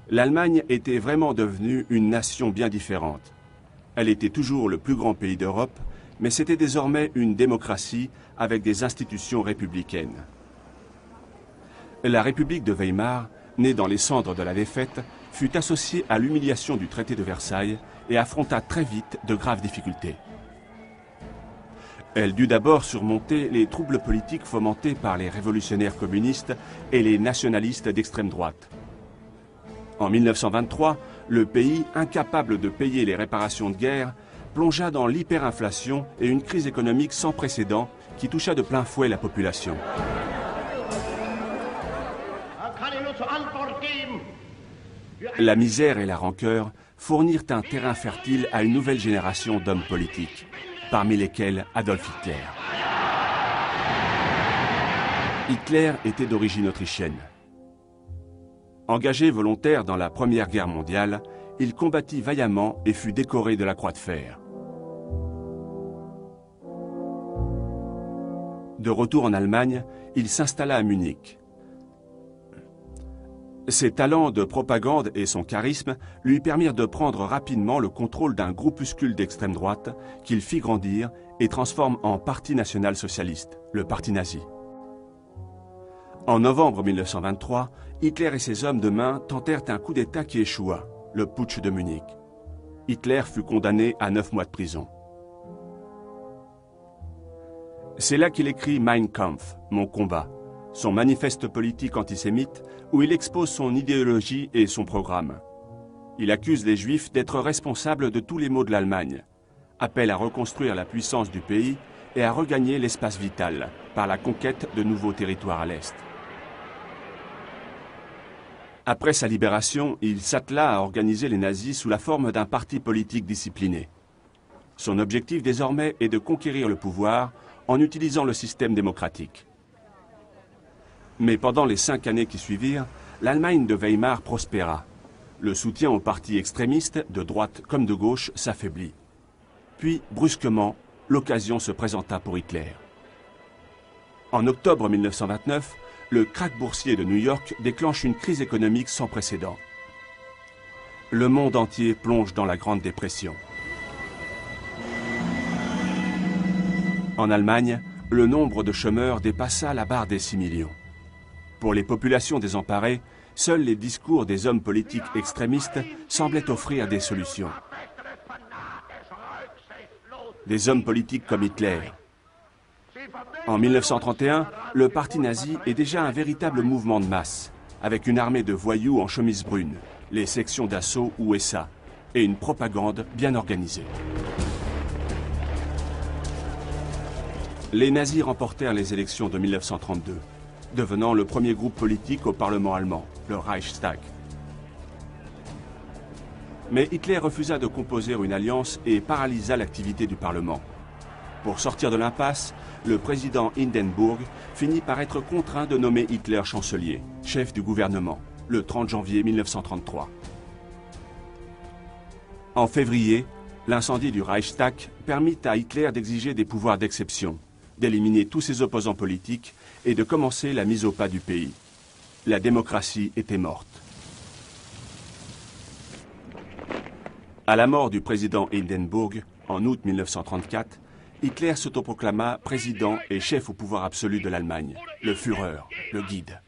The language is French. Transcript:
L'Allemagne était vraiment devenue une nation bien différente. Elle était toujours le plus grand pays d'Europe, mais c'était désormais une démocratie avec des institutions républicaines. La République de Weimar, née dans les cendres de la défaite, fut associée à l'humiliation du traité de Versailles et affronta très vite de graves difficultés. Elle dut d'abord surmonter les troubles politiques fomentés par les révolutionnaires communistes et les nationalistes d'extrême droite. En 1923, le pays, incapable de payer les réparations de guerre, plongea dans l'hyperinflation et une crise économique sans précédent qui toucha de plein fouet la population. La misère et la rancœur fournirent un terrain fertile à une nouvelle génération d'hommes politiques, parmi lesquels Adolf Hitler. Hitler était d'origine autrichienne. Engagé volontaire dans la Première Guerre mondiale, il combattit vaillamment et fut décoré de la Croix de fer. De retour en Allemagne, il s'installa à Munich. Ses talents de propagande et son charisme lui permirent de prendre rapidement le contrôle d'un groupuscule d'extrême droite qu'il fit grandir et transforme en Parti national-socialiste, le Parti nazi. En novembre 1923, Hitler et ses hommes de main tentèrent un coup d'État qui échoua, le putsch de Munich. Hitler fut condamné à 9 mois de prison. C'est là qu'il écrit Mein Kampf, Mon combat, son manifeste politique antisémite où il expose son idéologie et son programme. Il accuse les Juifs d'être responsables de tous les maux de l'Allemagne, appelle à reconstruire la puissance du pays et à regagner l'espace vital par la conquête de nouveaux territoires à l'Est. Après sa libération, il s'attela à organiser les nazis sous la forme d'un parti politique discipliné. Son objectif désormais est de conquérir le pouvoir en utilisant le système démocratique. Mais pendant les 5 années qui suivirent, l'Allemagne de Weimar prospéra. Le soutien aux partis extrémistes, de droite comme de gauche, s'affaiblit. Puis, brusquement, l'occasion se présenta pour Hitler. En octobre 1929, le krach boursier de New York déclenche une crise économique sans précédent. Le monde entier plonge dans la Grande Dépression. En Allemagne, le nombre de chômeurs dépassa la barre des 6 millions. Pour les populations désemparées, seuls les discours des hommes politiques extrémistes semblaient offrir des solutions. Des hommes politiques comme Hitler. En 1931, le parti nazi est déjà un véritable mouvement de masse, avec une armée de voyous en chemise brune, les sections d'assaut USA, et une propagande bien organisée. Les nazis remportèrent les élections de 1932, devenant le premier groupe politique au Parlement allemand, le Reichstag. Mais Hitler refusa de composer une alliance et paralysa l'activité du Parlement. Pour sortir de l'impasse, le président Hindenburg finit par être contraint de nommer Hitler chancelier, chef du gouvernement, le 30 janvier 1933. En février, l'incendie du Reichstag permit à Hitler d'exiger des pouvoirs d'exception, d'éliminer tous ses opposants politiques et de commencer la mise au pas du pays. La démocratie était morte. À la mort du président Hindenburg, en août 1934, Hitler s'autoproclama président et chef au pouvoir absolu de l'Allemagne, le Führer, le guide.